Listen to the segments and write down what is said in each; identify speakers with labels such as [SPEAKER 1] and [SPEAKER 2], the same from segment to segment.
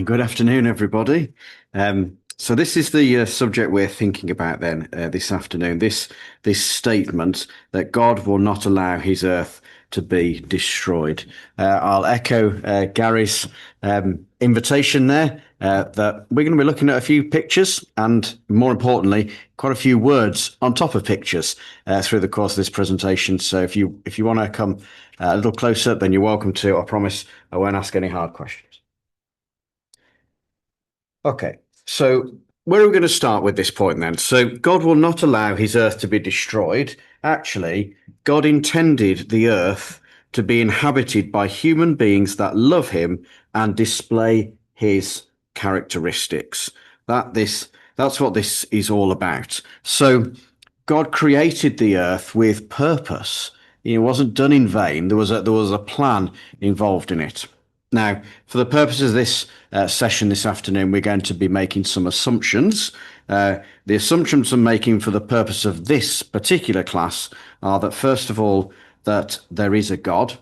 [SPEAKER 1] Good afternoon, everybody. So this is the subject we're thinking about then this afternoon. This statement that God will not allow his earth to be destroyed. I'll echo Gary's invitation there that we're going to be looking at a few pictures and, more importantly, quite a few words on top of pictures through the course of this presentation. So if you want to come a little closer, then you're welcome to. I promise I won't ask any hard questions. Okay, so where are we going to start with this point then? So God will not allow his earth to be destroyed. Actually, God intended the earth to be inhabited by human beings that love him and display his characteristics. That's what this is all about. So God created the earth with purpose. It wasn't done in vain. There was a plan involved in it. Now, for the purposes of this session this afternoon, we're going to be making some assumptions. The assumptions I'm making for the purpose of this particular class are that, first of all, that there is a God.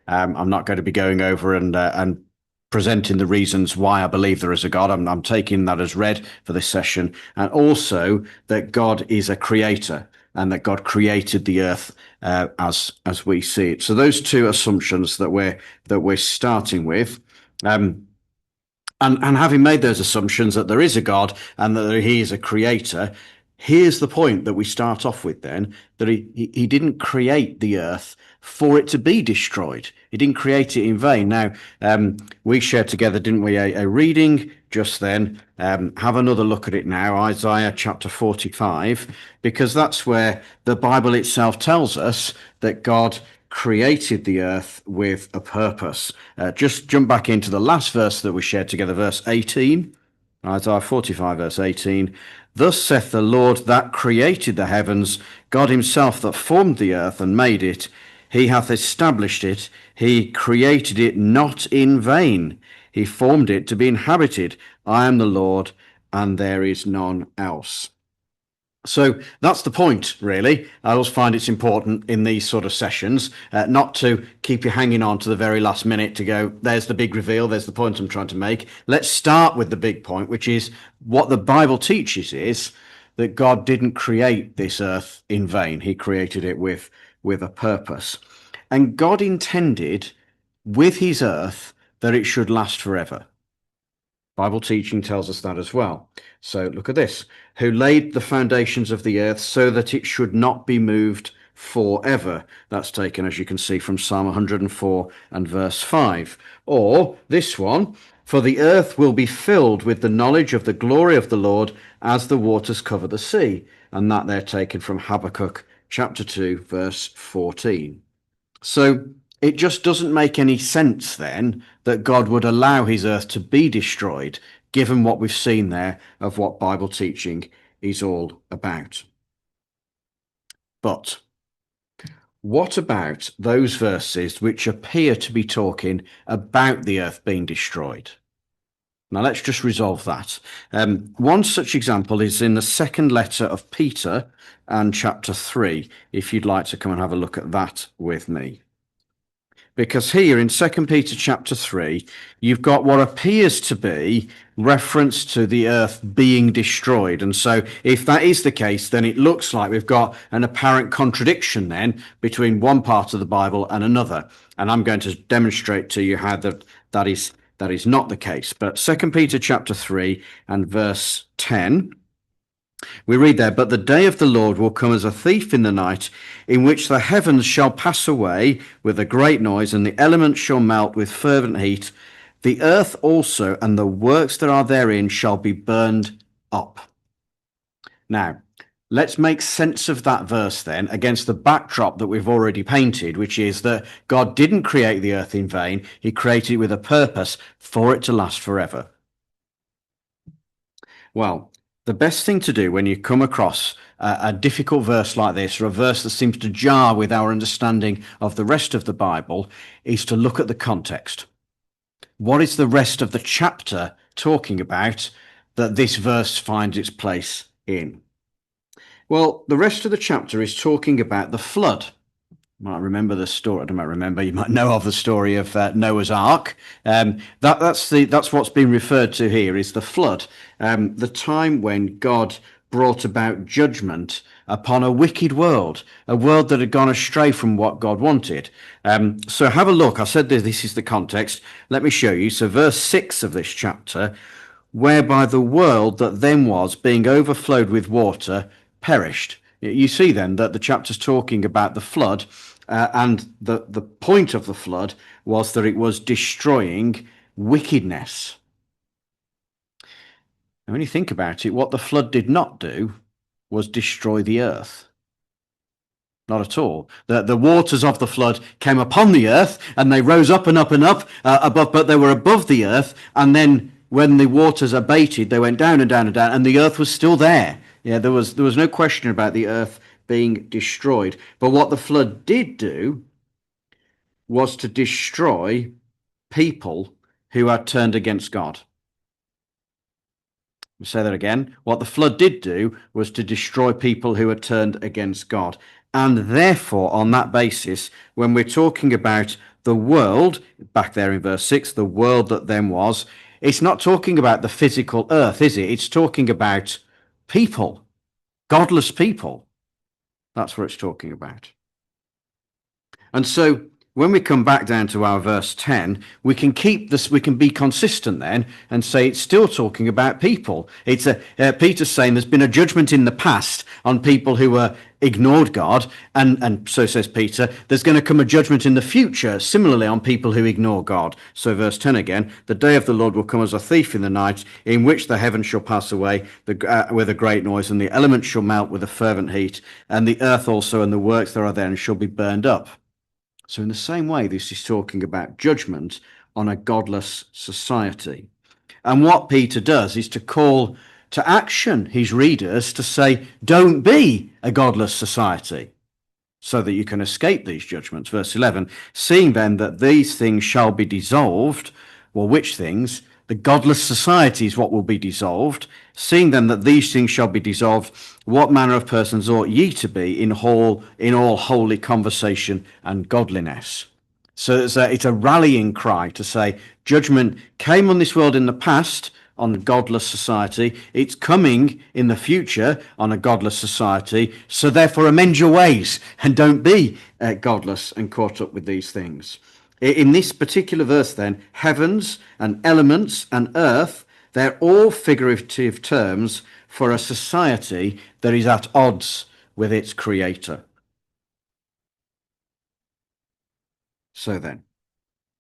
[SPEAKER 1] I'm not going to be going over and presenting the reasons why I believe there is a God. I'm taking that as read for this session, and also that God is a creator and that God created the earth as we see it. So those two assumptions that we're starting with. And having made those assumptions that there is a God and that he is a creator, here's the point that we start off with then, that he didn't create the earth for it to be destroyed. He didn't create it in vain. Now, we shared together, didn't we, a reading just then. Have another look at it now, Isaiah chapter 45, because that's where the Bible itself tells us that God created the earth with a purpose. Just jump back into the last verse that we shared together, verse 18. Isaiah 45, verse 18. Thus saith the Lord that created the heavens, God himself that formed the earth and made it. He hath established it. He created it not in vain. He formed it to be inhabited. I am the Lord, and there is none else. So that's the point, really. I always find it's important in these sort of sessions not to keep you hanging on to the very last minute to go, there's the big reveal, there's the point I'm trying to make. Let's start with the big point, which is what the Bible teaches is that God didn't create this earth in vain. He created it with a purpose. And God intended with his earth that it should last forever. Bible teaching tells us that as well. So look at this. Who laid the foundations of the earth so that it should not be moved forever. That's taken, as you can see, from Psalm 104 and verse 5. Or this one, for the earth will be filled with the knowledge of the glory of the Lord as the waters cover the sea. And that they're taken from Habakkuk chapter 2, verse 14. So it just doesn't make any sense then that God would allow his earth to be destroyed, given what we've seen there of what Bible teaching is all about. But what about those verses which appear to be talking about the earth being destroyed? Now let's just resolve that. One such example is in the second letter of Peter and chapter 3, if you'd like to come and have a look at that with me. Because here in 2 Peter chapter 3, you've got what appears to be reference to the earth being destroyed. And so if that is the case, then it looks like we've got an apparent contradiction then between one part of the Bible and another. And I'm going to demonstrate to you how that is not the case. But 2 Peter chapter 3 and verse 10, we read there, but the day of the Lord will come as a thief in the night, in which the heavens shall pass away with a great noise, and the elements shall melt with fervent heat. The earth also and the works that are therein shall be burned up. Now, let's make sense of that verse then against the backdrop that we've already painted, which is that God didn't create the earth in vain. He created it with a purpose for it to last forever. Well, the best thing to do when you come across a difficult verse like this, or a verse that seems to jar with our understanding of the rest of the Bible, is to look at the context. What is the rest of the chapter talking about that this verse finds its place in? Well, the rest of the chapter is talking about the flood. Might remember the story. I might remember. You might know of the story of Noah's Ark. That's what's been referred to here is the flood, the time when God brought about judgment upon a wicked world, a world that had gone astray from what God wanted. So have a look. I said this is the context. Let me show you. So verse 6 of this chapter, whereby the world that then was, being overflowed with water, perished. You see then that the chapter's talking about the flood, and the point of the flood was that it was destroying wickedness. And when you think about it, what the flood did not do was destroy the earth. Not at all. The waters of the flood came upon the earth, and they rose up and up and up above, but they were above the earth. And then when the waters abated, they went down and down and down, and the earth was still there. Yeah, there was no question about the earth being destroyed. But what the flood did do was to destroy people who had turned against God. I'll say that again. What the flood did do was to destroy people who had turned against God. And therefore, on that basis, when we're talking about the world, back there in verse 6, the world that then was, it's not talking about the physical earth, is it? It's talking about people, godless people. That's what it's talking about. And so when we come back down to our verse 10, we can keep this, we can be consistent then and say it's still talking about people. It's Peter's saying there's been a judgment in the past on people who ignored God, and so says Peter, there's going to come a judgment in the future, similarly on people who ignore God. So verse 10 again, the day of the Lord will come as a thief in the night, in which the heavens shall pass away with a great noise, and the elements shall melt with a fervent heat, and the earth also and the works thereof then shall be burned up. So in the same way, this is talking about judgment on a godless society. And what Peter does is to call to action his readers to say, don't be a godless society, so that you can escape these judgments. Verse 11, seeing then that these things shall be dissolved, well, which things? The godless society is what will be dissolved. Seeing then that these things shall be dissolved, what manner of persons ought ye to be in all holy conversation and godliness? So it's a rallying cry to say judgment came on this world in the past on a godless society. It's coming in the future on a godless society. So therefore amend your ways and don't be godless and caught up with these things. In this particular verse then, heavens and elements and earth, they're all figurative terms for a society that is at odds with its creator. So then,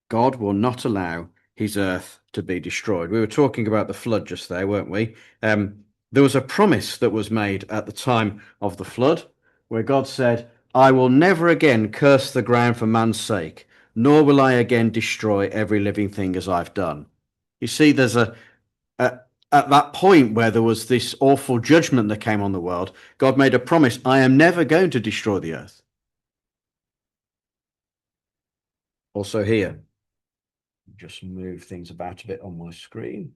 [SPEAKER 1] God will not allow his earth to be destroyed. We were talking about the flood just there, weren't we? There was a promise that was made at the time of the flood where God said, I will never again curse the ground for man's sake, nor will I again destroy every living thing as I've done. You see, there's at that point where there was this awful judgment that came on the world, God made a promise, I am never going to destroy the earth. Also here, just move things about a bit on my screen.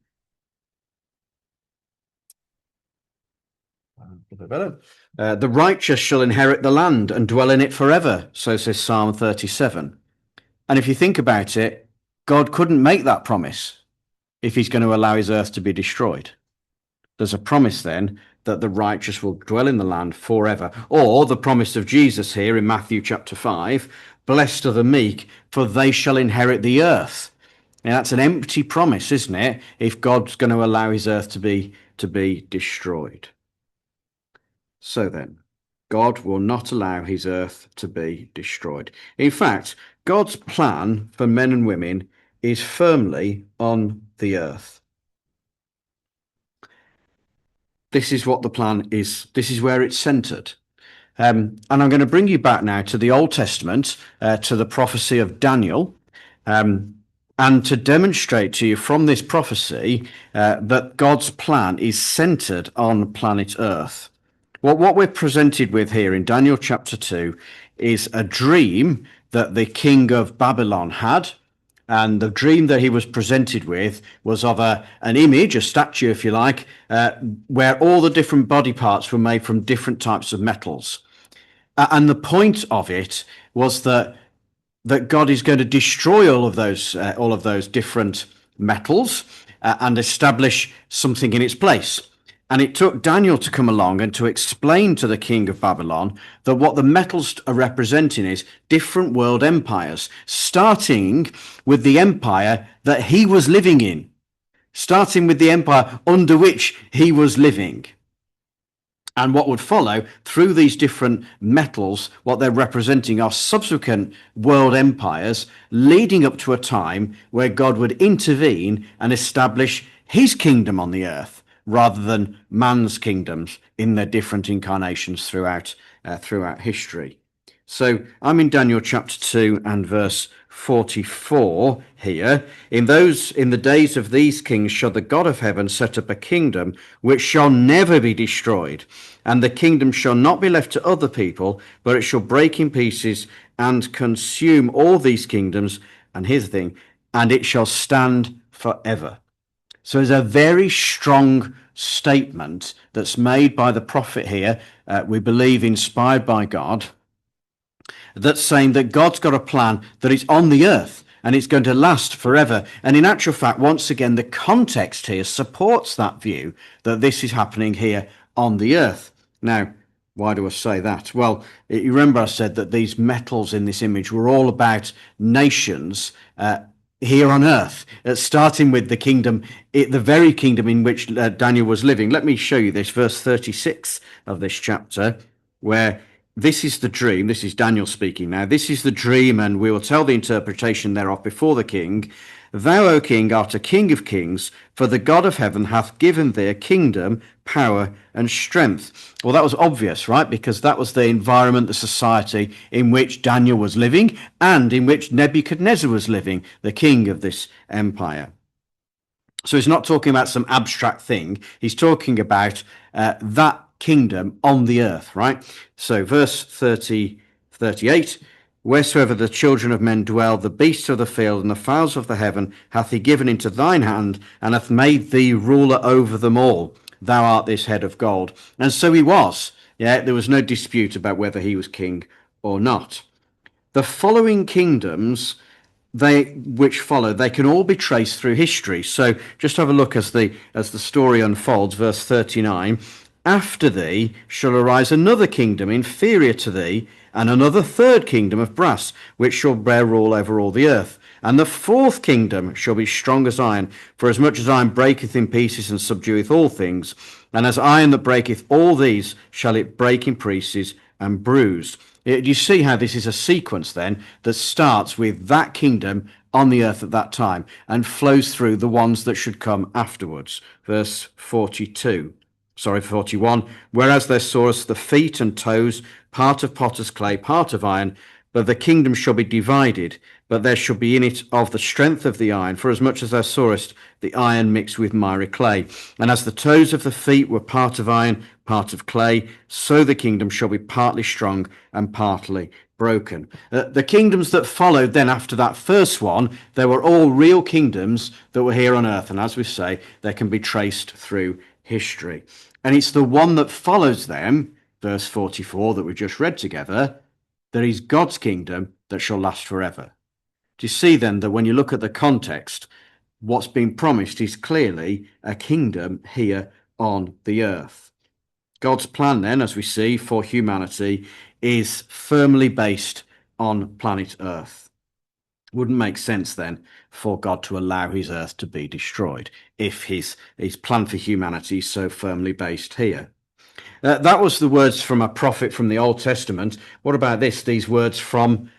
[SPEAKER 1] A bit better. The righteous shall inherit the land and dwell in it forever, so says Psalm 37. And if you think about it, God couldn't make that promise if he's going to allow his earth to be destroyed. There's a promise then that the righteous will dwell in the land forever. Or the promise of Jesus here in Matthew chapter 5, blessed are the meek, for they shall inherit the earth. Now, that's an empty promise, isn't it, if God's going to allow his earth to be destroyed. So then, God will not allow his earth to be destroyed. In fact, God's plan for men and women is firmly on the earth. This is what the plan is. This is where it's centered. And I'm going to bring you back now to the Old Testament, to the prophecy of Daniel, and to demonstrate to you from this prophecy that God's plan is centered on planet Earth. What we're presented with here in Daniel chapter 2 is a dream that the king of Babylon had. And the dream that he was presented with was of an image, a statue, if you like, where all the different body parts were made from different types of metals. And the point of it was that God is going to destroy all of those different metals and establish something in its place. And it took Daniel to come along and to explain to the king of Babylon that what the metals are representing is different world empires, starting with the empire that he was living in, starting with the empire under which he was living. And what would follow through these different metals, what they're representing are subsequent world empires, leading up to a time where God would intervene and establish his kingdom on the earth rather than man's kingdoms in their different incarnations throughout history. So I'm in Daniel chapter 2 and verse 44 here. In the days of these kings shall the God of heaven set up a kingdom which shall never be destroyed, and the kingdom shall not be left to other people, but it shall break in pieces and consume all these kingdoms. And here's the thing, and it shall stand forever. So there's a very strong statement that's made by the prophet here, we believe inspired by God, that's saying that God's got a plan that is on the earth and it's going to last forever. And in actual fact, once again, the context here supports that view that this is happening here on the earth. Now, why do I say that? Well, you remember I said that these metals in this image were all about nations here on earth, starting with the kingdom, the very kingdom in which Daniel was living. Let me show you this, verse 36 of this chapter, where this is the dream. This is Daniel speaking now. This is the dream, and we will tell the interpretation thereof before the king. Thou, O king, art a king of kings, for the God of heaven hath given thee a kingdom, power, and strength. Well, that was obvious, right? Because that was the environment, the society in which Daniel was living and in which Nebuchadnezzar was living, the king of this empire. So he's not talking about some abstract thing. He's talking about that kingdom on the earth, right? So verse 38, wheresoever the children of men dwell, the beasts of the field and the fowls of the heaven hath he given into thine hand, and hath made thee ruler over them all. Thou art this head of gold. And so he was. Yeah, there was no dispute about whether he was king or not. The following kingdoms which follow, they can all be traced through history. So just have a look as the story unfolds, verse 39. After thee shall arise another kingdom inferior to thee, and another third kingdom of brass, which shall bear rule over all the earth. And the fourth kingdom shall be strong as iron, for as much as iron breaketh in pieces and subdueth all things, and as iron that breaketh all these shall it break in pieces and bruise. You see how this is a sequence then that starts with that kingdom on the earth at that time and flows through the ones that should come afterwards. Verse 41. Whereas thou sawest the feet and toes, part of potter's clay, part of iron, but the kingdom shall be divided, but there shall be in it of the strength of the iron, for as much as thou sawest the iron mixed with miry clay. And as the toes of the feet were part of iron, part of clay, so the kingdom shall be partly strong and partly broken. The kingdoms that followed then after that first one, they were all real kingdoms that were here on earth. And as we say, they can be traced through history. And it's the one that follows them, verse 44 that we just read together, that is God's kingdom that shall last forever. Do you see then that when you look at the context, what's being promised is clearly a kingdom here on the earth. God's plan then, as we see, for humanity is firmly based on planet Earth. Wouldn't make sense then for God to allow his earth to be destroyed if his plan for humanity is so firmly based here. That was the words from a prophet from the Old Testament. What about this? These words from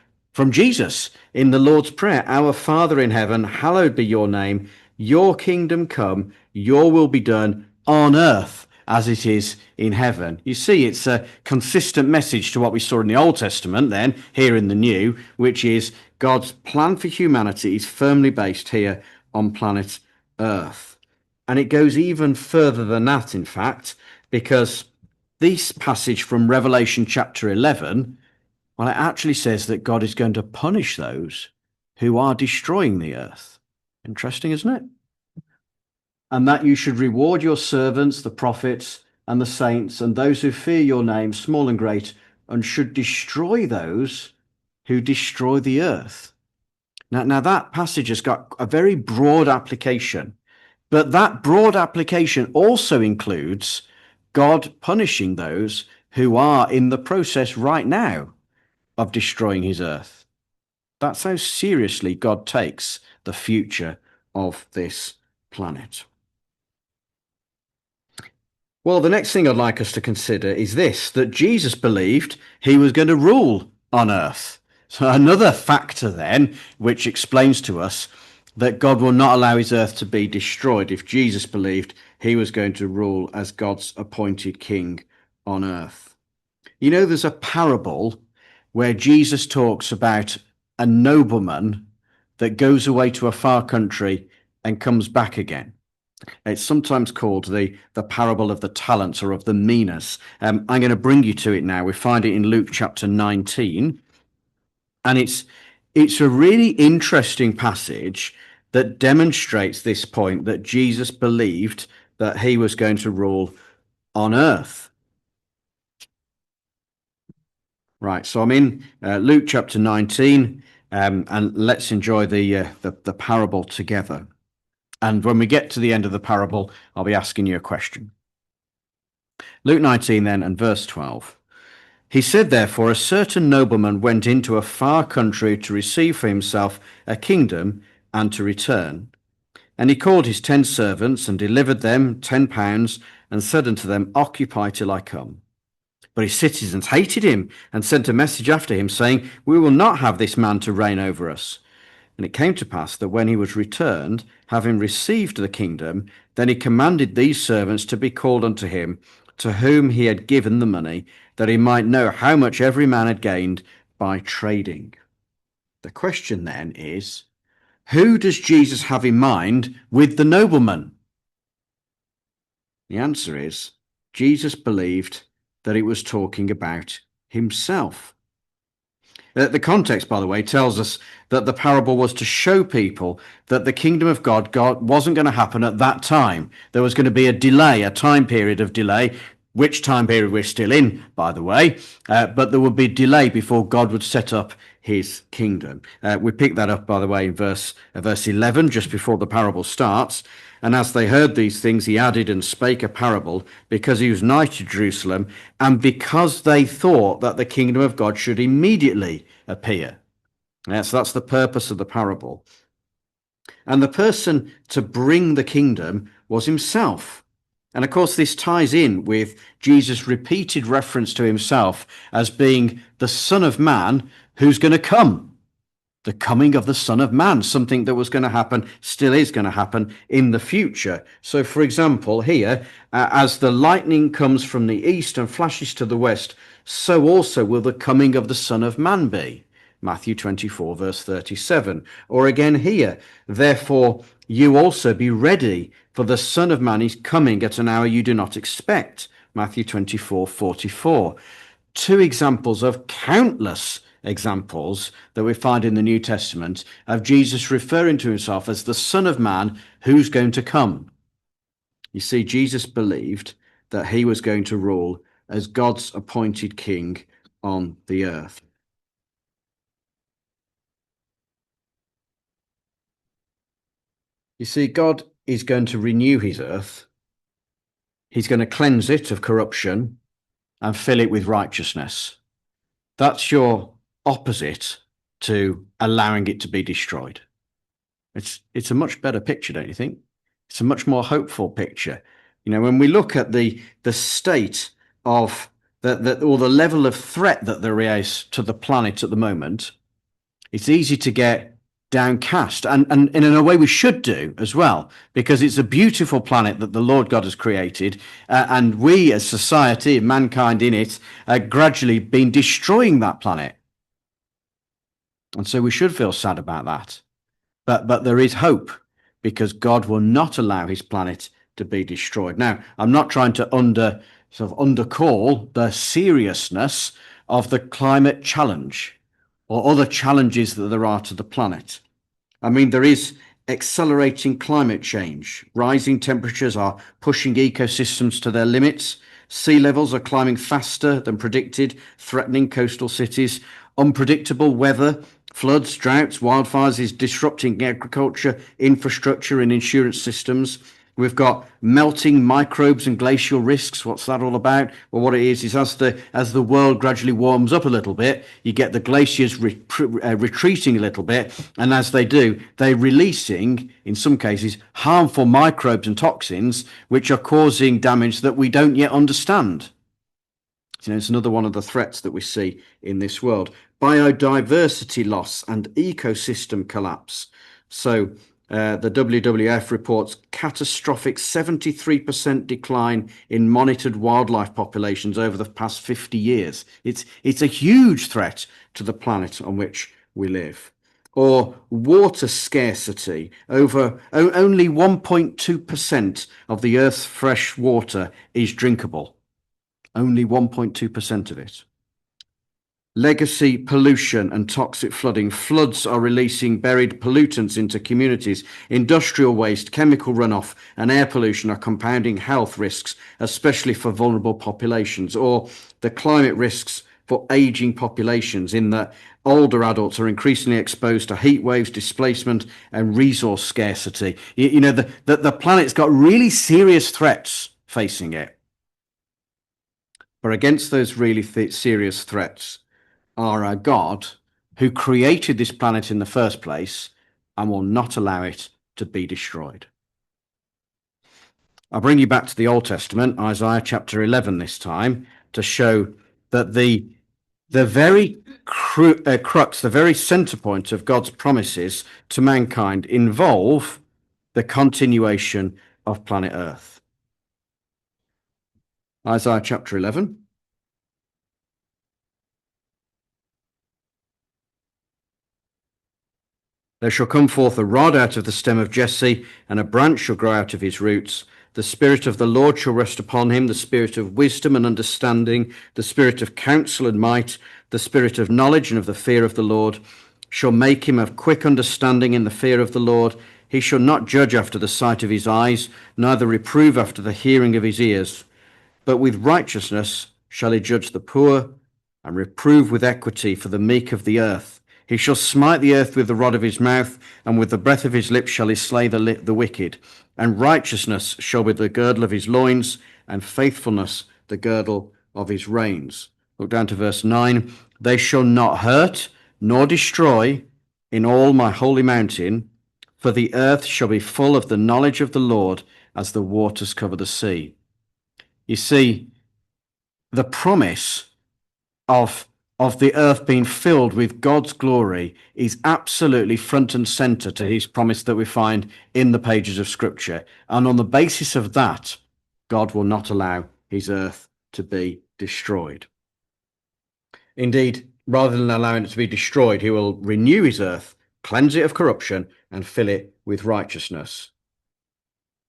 [SPEAKER 1] Jesus in the Lord's Prayer. Our Father in heaven, hallowed be your name. Your kingdom come, your will be done on earth as it is in heaven. You see, it's a consistent message to what we saw in the Old Testament, then here in the New, which is God's plan for humanity is firmly based here on planet Earth. And it goes even further than that, in fact, because this passage from Revelation chapter 11, well, it actually says that God is going to punish those who are destroying the earth. Interesting, isn't it? And that you should reward your servants, the prophets, and the saints, and those who fear your name, small and great, and should destroy those who destroy the earth. Now that passage has got a very broad application, but that broad application also includes God punishing those who are in the process right now of destroying his earth. That's how seriously God takes the future of this planet. Well, the next thing I'd like us to consider is this, that Jesus believed he was going to rule on earth. So another factor then, which explains to us that God will not allow his earth to be destroyed if Jesus believed he was going to rule as God's appointed king on earth. You know, there's a parable where Jesus talks about a nobleman that goes away to a far country and comes back again. It's sometimes called the parable of the talents or of the minas. I'm going to bring you to it now. We find it in Luke chapter 19. And it's a really interesting passage that demonstrates this point that Jesus believed that he was going to rule on earth. Right, so I'm in Luke chapter 19, and let's enjoy the parable together. And when we get to the end of the parable, I'll be asking you a question. Luke 19 then, and verse 12. He said, therefore, a certain nobleman went into a far country to receive for himself a kingdom and to return. And he called his 10 servants and delivered them £10 and said unto them, occupy till I come. But his citizens hated him and sent a message after him, saying, we will not have this man to reign over us. And it came to pass that when he was returned, having received the kingdom, then he commanded these servants to be called unto him, to whom he had given the money, that he might know how much every man had gained by trading. The question then is, who does Jesus have in mind with the nobleman? The answer is, Jesus believed that it was talking about himself. The context, by the way, tells us that the parable was to show people that the kingdom of God wasn't going to happen at that time. There was going to be a delay, a time period of delay, which time period we're still in, by the way, but there would be delay before God would set up his kingdom. We pick that up, by the way, in verse 11, just before the parable starts. And as they heard these things, he added and spake a parable, because he was nigh to Jerusalem, and because they thought that the kingdom of God should immediately appear. Yes, that's the purpose of the parable. And the person to bring the kingdom was himself. And of course, this ties in with Jesus' repeated reference to himself as being the Son of Man who's going to come. The coming of the Son of Man, something that was going to happen, still is going to happen in the future. So, for example, here, as the lightning comes from the east and flashes to the west, so also will the coming of the Son of Man be. Matthew 24, verse 37. Or again here, therefore you also be ready, for the Son of Man is coming at an hour you do not expect. Matthew 24, 44. Two examples of countless examples that we find in the New Testament of Jesus referring to himself as the Son of Man who's going to come. You see, Jesus believed that he was going to rule as God's appointed king on the earth. You see, God is going to renew his earth. He's going to cleanse it of corruption and fill it with righteousness. That's your opposite to allowing it to be destroyed. It's a much better picture, don't you think? It's a much more hopeful picture. You know, when we look at the state of or the level of threat that there is to the planet at the moment, it's easy to get downcast, and in a way we should do as well, because it's a beautiful planet that the Lord God has created, and we as society, mankind in it, gradually been destroying that planet. And so we should feel sad about that. But there is hope, because God will not allow his planet to be destroyed. Now, I'm not trying to undercall the seriousness of the climate challenge or other challenges that there are to the planet. I mean, there is accelerating climate change. Rising temperatures are pushing ecosystems to their limits. Sea levels are climbing faster than predicted, threatening coastal cities. Unpredictable weather, floods, droughts, wildfires is disrupting agriculture, infrastructure, and insurance systems. We've got melting microbes and glacial risks. What's that all about? Well, what it is as the world gradually warms up a little bit, you get the glaciers retreating a little bit, and as they do, they're releasing, in some cases, harmful microbes and toxins, which are causing damage that we don't yet understand. It's another one of the threats that we see in this world. Biodiversity loss and ecosystem collapse. So the WWF reports catastrophic 73% decline in monitored wildlife populations over the past 50 years. It's a huge threat to the planet on which we live. Or water scarcity. Only 1.2% of the Earth's fresh water is drinkable. Only 1.2% of it. Legacy pollution and toxic flooding. Floods are releasing buried pollutants into communities. Industrial waste, chemical runoff, and air pollution are compounding health risks, especially for vulnerable populations. Or the climate risks for aging populations, in that older adults are increasingly exposed to heat waves, displacement, and resource scarcity. The planet's got really serious threats facing it. But against those really serious threats are a God who created this planet in the first place and will not allow it to be destroyed. I'll bring you back to the Old Testament, Isaiah chapter 11 this time, to show that the very crux, the very center point of God's promises to mankind involve the continuation of planet Earth. Isaiah chapter 11. There shall come forth a rod out of the stem of Jesse, and a branch shall grow out of his roots. The Spirit of the Lord shall rest upon him, the Spirit of wisdom and understanding, the Spirit of counsel and might, the Spirit of knowledge and of the fear of the Lord, shall make him of quick understanding in the fear of the Lord. He shall not judge after the sight of his eyes, neither reprove after the hearing of his ears. But with righteousness shall he judge the poor, and reprove with equity for the meek of the earth. He shall smite the earth with the rod of his mouth, and with the breath of his lips shall he slay the wicked. And righteousness shall be the girdle of his loins, and faithfulness the girdle of his reins. Look down to verse 9. They shall not hurt nor destroy in all my holy mountain, for the earth shall be full of the knowledge of the Lord as the waters cover the sea. You see, the promise of the earth being filled with God's glory is absolutely front and center to his promise that we find in the pages of Scripture. And on the basis of that, God will not allow his earth to be destroyed. Indeed, rather than allowing it to be destroyed, he will renew his earth, cleanse it of corruption, and fill it with righteousness.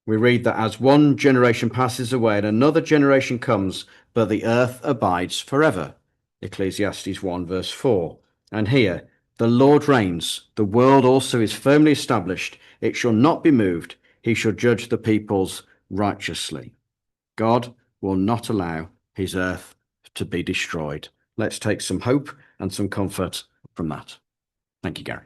[SPEAKER 1] We read that as one generation passes away and another generation comes, but the earth abides forever. Ecclesiastes 1 verse 4. And here, the Lord reigns, the world also is firmly established, it shall not be moved, he shall judge the peoples righteously. God will not allow his earth to be destroyed. Let's take some hope and some comfort from that. Thank you, Gary.